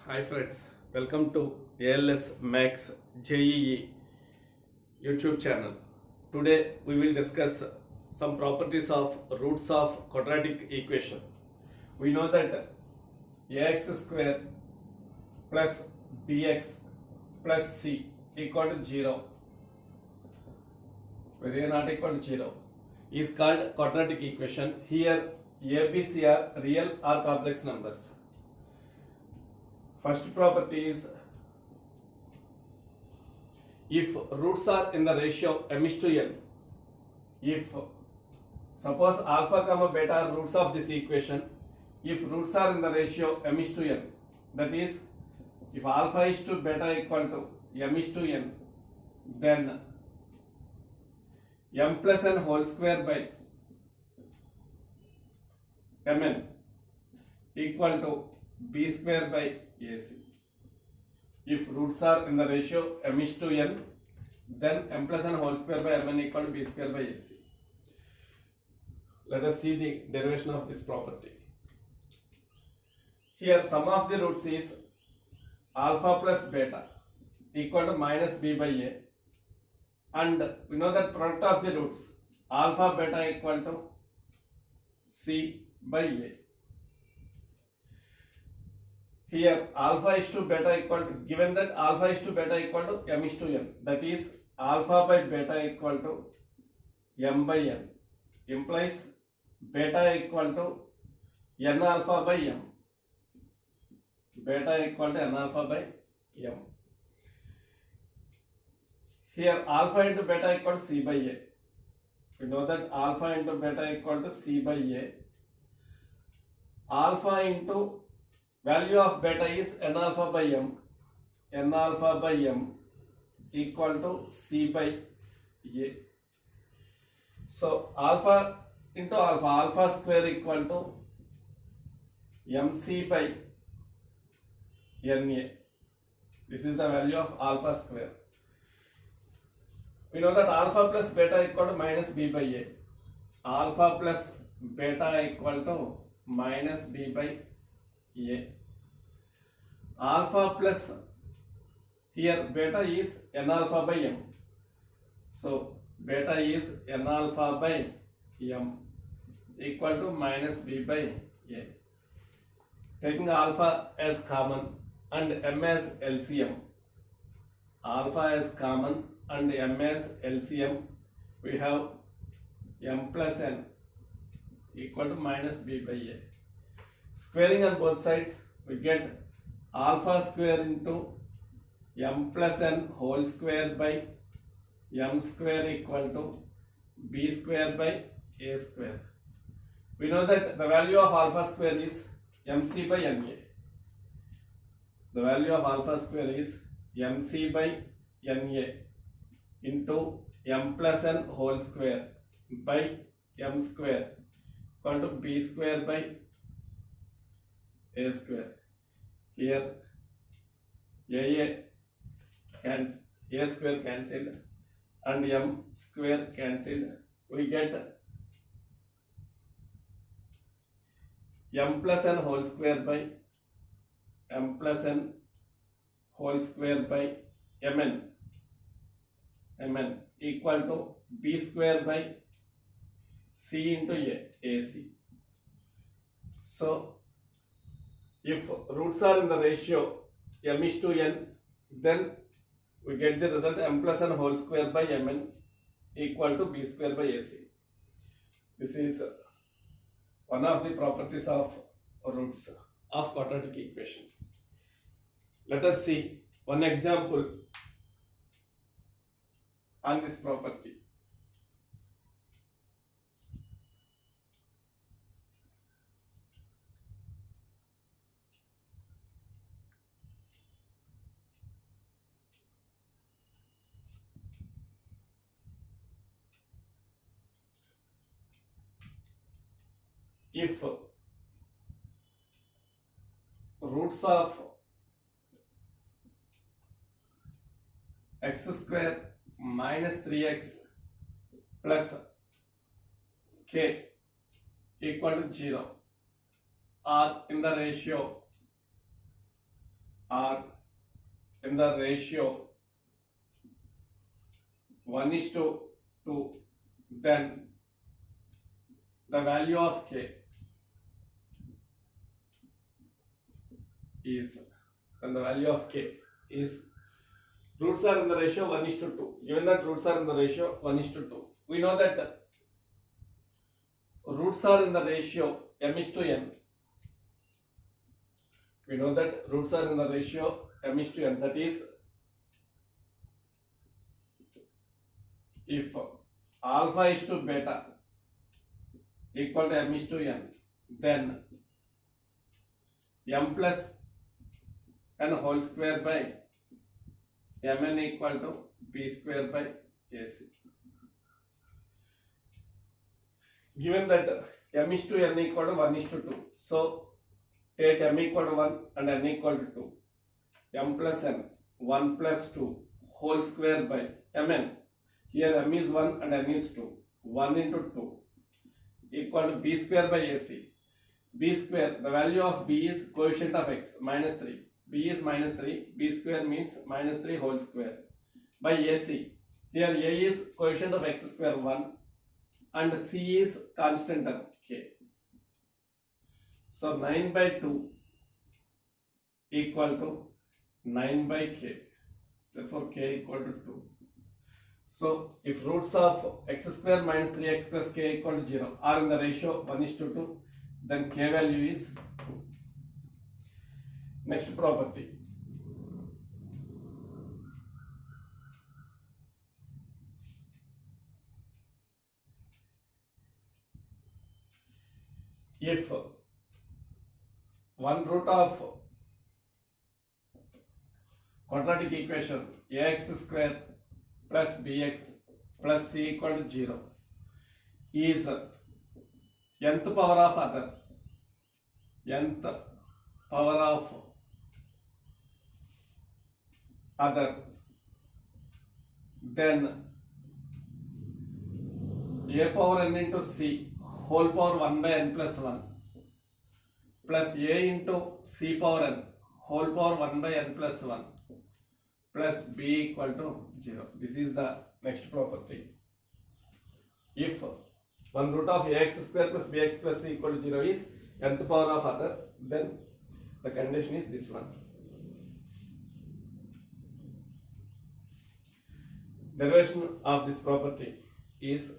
Hi friends, welcome to ALS Max JEE YouTube channel. Today we will discuss some properties of roots of quadratic equation. We know that ax square plus bx plus c equal to 0, whether or not equal to 0, is called quadratic equation. Here a, b, c are real or complex numbers. First property is if roots are in the ratio m is to n, if suppose alpha comma beta are roots of this equation, if roots are in the ratio m is to n, that is if alpha is to beta equal to m is to n, then m plus n whole square by mn equal to b square by ac. If roots are in the ratio m is to n, then m plus n whole square by mn equal to b square by ac. Let us see the derivation of this property. Here sum of the roots is alpha plus beta equal to minus b by a, and we know that product of the roots alpha beta equal to c by a. Here alpha is to beta equal to, given that alpha is to beta equal to m is to n, that is alpha by beta equal to m by n, implies beta equal to n alpha by m, beta equal to n alpha by m. Here alpha into beta equal to c by a. We know that alpha into beta equal to c by a. Alpha into value of beta is n alpha by m, n alpha by m equal to c by a. So alpha into alpha, alpha square equal to mc by na. This is the value of alpha square. We know that alpha plus beta equal to minus b by a. Alpha plus beta equal to minus b by a. Alpha plus, here beta is n alpha by m. So beta is n alpha by m equal to minus b by a. Taking alpha as common and m as LCM. Alpha as common and m as LCM, we have m plus n equal to minus b by a. Squaring on both sides, we get alpha square into m plus n whole square by m square equal to b square by a square. We know that the value of alpha square is mc by na. The value of alpha square is mc by na into m plus n whole square by m square equal to b square by a square. Here a square cancelled and m square cancelled. We get m plus n whole square by m plus n whole square by mn equal to b square by c into ac. So if roots are in the ratio m is to n, then we get the result m plus n whole square by mn equal to b square by ac. This is one of the properties of roots of quadratic equation. Let us see one example on this property. If roots of x square minus 3x plus k equal to 0 are in the ratio are in the ratio 1:2, then the value of k is, and the value of k is, roots are in the ratio 1:2. Given that roots are in the ratio 1:2, we know that roots are in the ratio m:(n). We know that roots are in the ratio m:(n). That is, if alpha is to beta equal to m:(n), then m plus n whole square by mn equal to b square by ac. Given that m:(n) equal to 1:2, so take m equal to 1 and n equal to 2. M plus n, 1 plus 2 whole square by mn. Here m is 1 and n is 2. 1 into 2 equal to b square by ac. B square, the value of b is coefficient of x, minus 3. B is minus 3. B square means minus 3 whole square by ac. Here a is coefficient of x square 1 and c is constant term k. So 9 by 2 equal to 9 by k. Therefore k equal to 2. So if roots of x square minus 3x plus k equal to 0 are in the ratio 1:2, then k value is 2. Next property. If one root of quadratic equation ax square plus bx plus c equal to 0 is nth power of other, nth power of other, then a power n into c whole power 1 by n plus 1 plus a into c power n whole power 1 by n plus 1 plus b equal to 0. This is the next property. If one root of ax square plus bx plus c equal to 0 is nth power of other, then the condition is this one. Derivation of this property is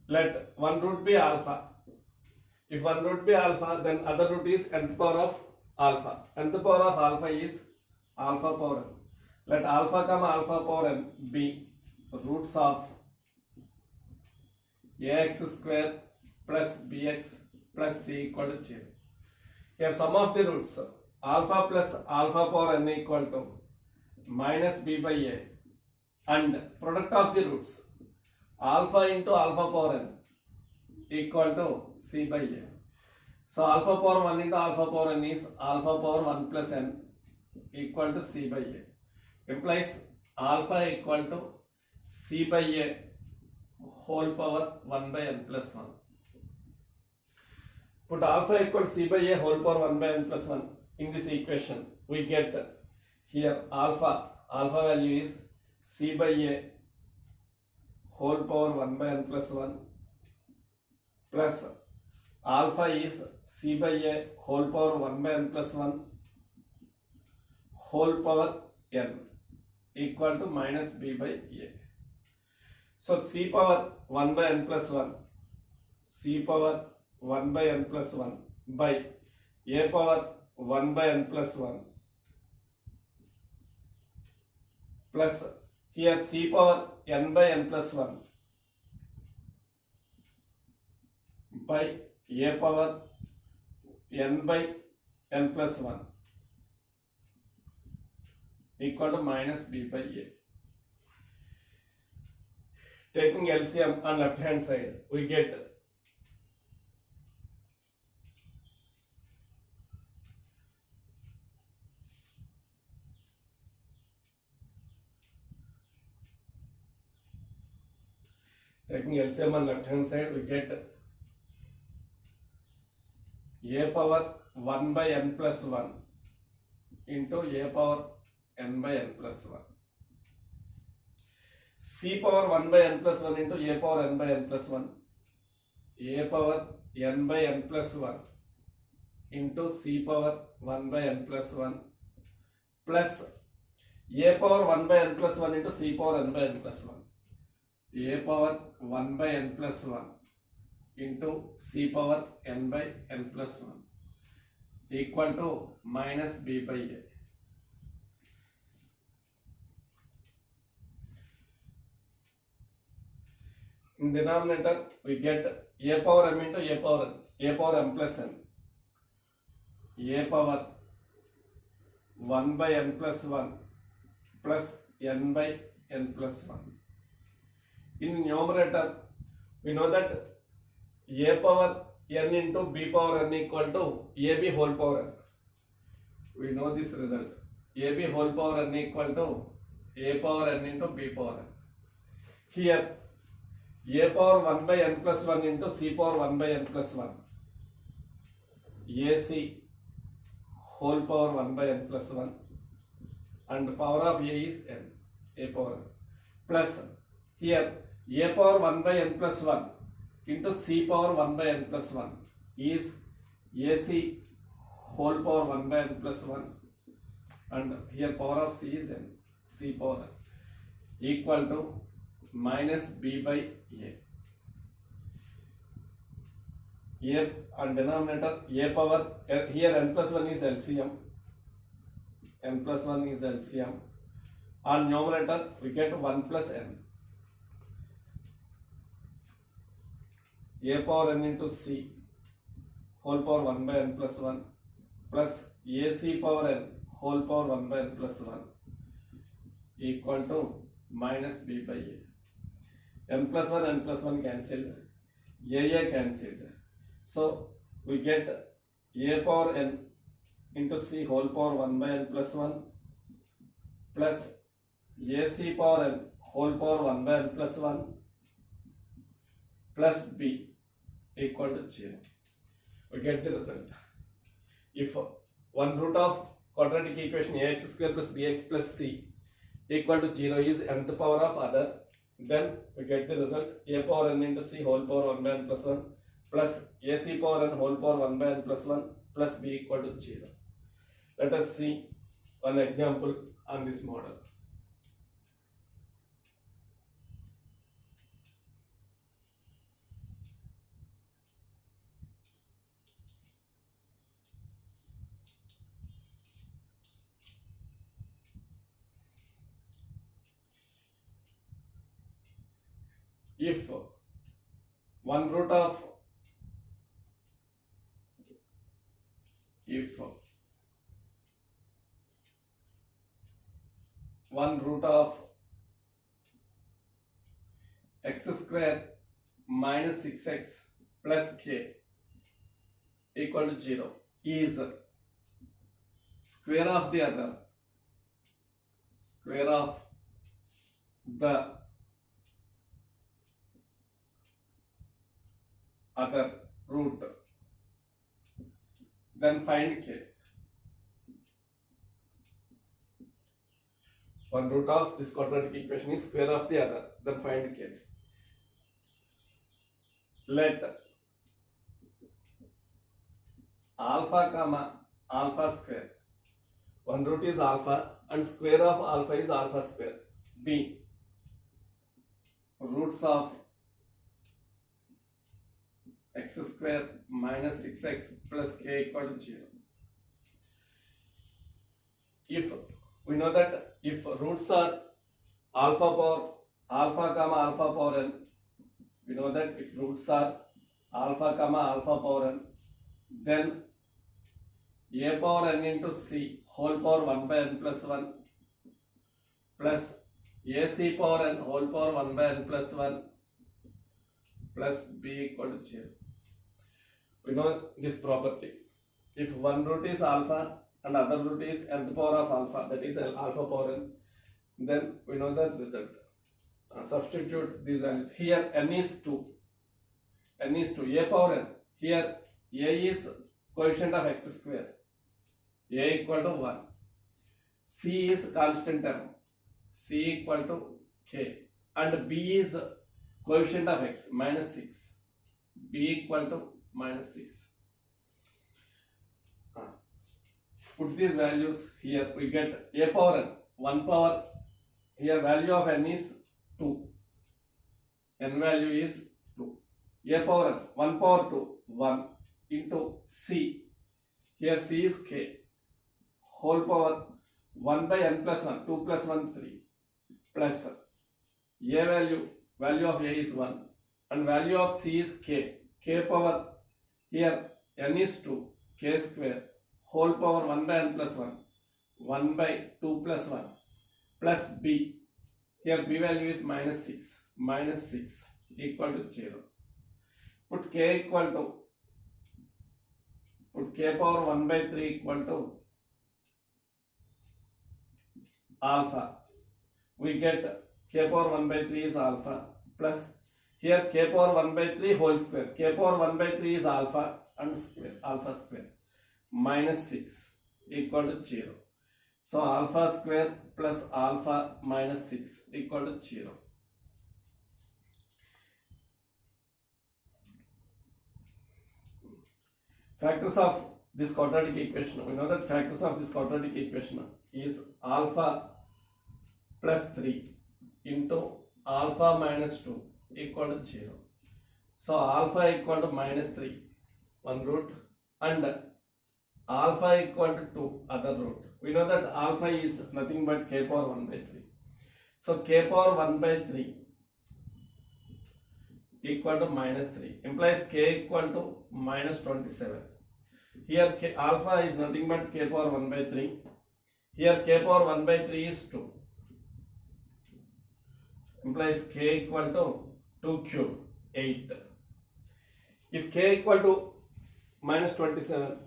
let one root be alpha. If one root be alpha, then other root is nth power of alpha. Nth power of alpha is alpha power n. Let alpha comma alpha power n be roots of ax square plus bx plus c equal to 0. Here sum of the roots, alpha plus alpha power n equal to minus b by a, and product of the roots, alpha into alpha power n equal to c by a. So alpha power 1 into alpha power n is alpha power 1 plus n equal to c by a. Implies alpha equal to c by a whole power 1 by n plus 1. Put alpha equal to c by a whole power 1 by n plus 1 in this equation. We get here alpha value is c by a whole power 1 by n plus 1 plus alpha is c by a whole power 1 by n plus 1 whole power n equal to minus b by a. So c power 1 by n plus 1, c power 1 by n plus 1 by a power 1 by n plus 1 plus here c power n by n plus 1 by a power n by n plus 1 equal to minus b by a. Taking LCM on left hand side, we get Taking LCM on left hand side, we get a power 1 by n plus 1 into a power n by n plus 1. C power 1 by n plus 1 into a power n by n plus 1. A power n by n plus 1 into C power 1 by n plus 1 plus a power 1 by n plus 1 into C power n by n plus 1. A power 1 by n plus 1 into C power n by n plus 1 equal to minus b by a. In denominator, we get a power m into a power m plus n. A power 1 by n plus 1 plus n by n plus 1. In numerator, we know that a power n into b power n equal to ab whole power n. We know this result. Ab whole power n equal to a power n into b power n. Here, a power 1 by n plus 1 into c power 1 by n plus 1. ac whole power 1 by n plus 1 and power of a is n, a power n, plus here a power 1 by n plus 1 into c power 1 by n plus 1 is ac whole power 1 by n plus 1 and here power of c is n, c power n equal to minus b by a. A and denominator a power, here n plus 1 is LCM, n plus 1 is LCM. On numerator we get 1 plus n. A power n into c whole power 1 by n plus 1 plus ac power n whole power 1 by n plus 1 equal to minus b by a. N plus 1 cancelled, a cancelled. So we get a power n into c whole power 1 by n plus 1 plus ac power n whole power 1 by n plus 1 plus b equal to 0. We get the result. If one root of quadratic equation ax square plus bx plus c equal to 0 is nth power of other, then we get the result a power n into c whole power 1 by n plus 1 plus ac power n whole power 1 by n plus 1 plus b equal to 0. Let us see one example on this model. If one root of x square minus 6x plus k equal to 0 is square of the other root, then find k. One root of this quadratic equation is square of the other, then find k. Let alpha comma alpha square, one root is alpha and square of alpha is alpha square, be roots of x square minus 6x plus k equal to 0. If we know that if roots are alpha comma alpha power n, we know that if roots are alpha comma alpha power n, then a power n into c whole power 1 by n plus 1 plus ac power n whole power 1 by n plus 1 plus b equal to 0. We know this property. If one root is alpha and other root is nth power of alpha, that is alpha power n, then we know the result. substitute these values. Here n is 2. N is 2. A power n. Here a is coefficient of x square. A equal to 1. C is constant term. C equal to k. And b is coefficient of x minus 6. B equal to minus 6. Put these values here. We get a power n. 1 power. Here value of n is 2. N value is 2. A power n. 1 power 2. 1 into c. Here c is k. Whole power 1 by n plus 1. 2 plus 1 3. Plus a value of a is 1. And value of c is k. K power here n is 2. K square. Whole power 1 by n plus 1. 1 by 2 plus 1. Plus b. Here b value is minus 6. Minus 6 equal to 0. Put k equal to. Put k power 1 by 3 equal to alpha. We get k power 1 by 3 is alpha. Plus here k power 1 by 3 whole square. K power 1 by 3 is alpha and square. Alpha square. Minus 6 equal to 0. So alpha square plus alpha minus 6 equal to 0. Factors of this quadratic equation. We know that factors of this quadratic equation is alpha plus 3 into alpha minus 2 equal to 0. So alpha equal to minus 3, one root, and alpha equal to 2, other root. We know that alpha is nothing but k power 1 by 3. So k power 1 by 3 equal to minus 3 implies k equal to minus 27. Here alpha is nothing but k power 1 by 3. Here k power 1 by 3 is 2. Implies k equal to 2 cube, 8. If k equal to minus 27,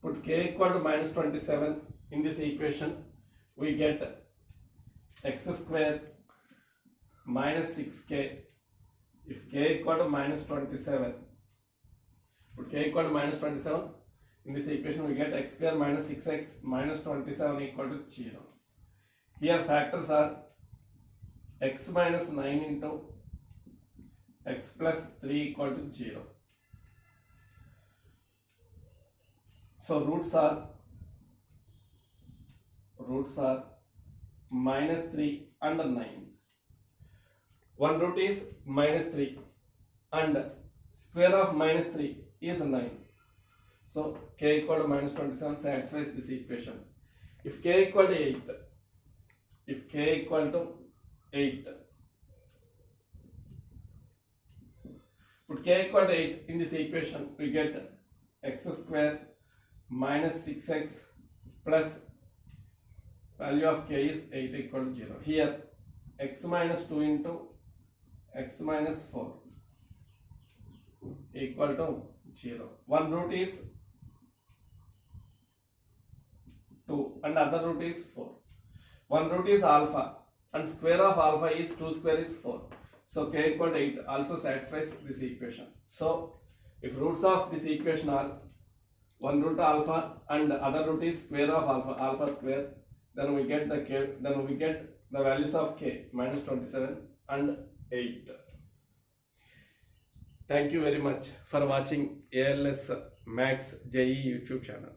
put k equal to minus 27 in this equation, we get x square minus 6k. If k equal to minus 27, put k equal to minus 27 in this equation, we get x square minus 6x minus 27 equal to 0. Here factors are x minus 9 into x plus 3 equal to 0. So roots are minus 3 and 9. One root is minus 3 and square of minus 3 is 9. So k equal to minus 27 satisfies this equation. If k equal to 8, put k equal to 8 in this equation, we get x square minus 6x plus value of k is 8 equal to 0. Here x minus 2 into x minus 4 equal to 0. One root is 2 and other root is 4. One root is alpha and square of alpha is 2 square is 4. So k equal to 8 also satisfies this equation. So if roots of this equation are one root alpha and the other root is square of alpha square, then we get the values of k minus 27 and 8. Thank you very much for watching ALS Max JE YouTube channel.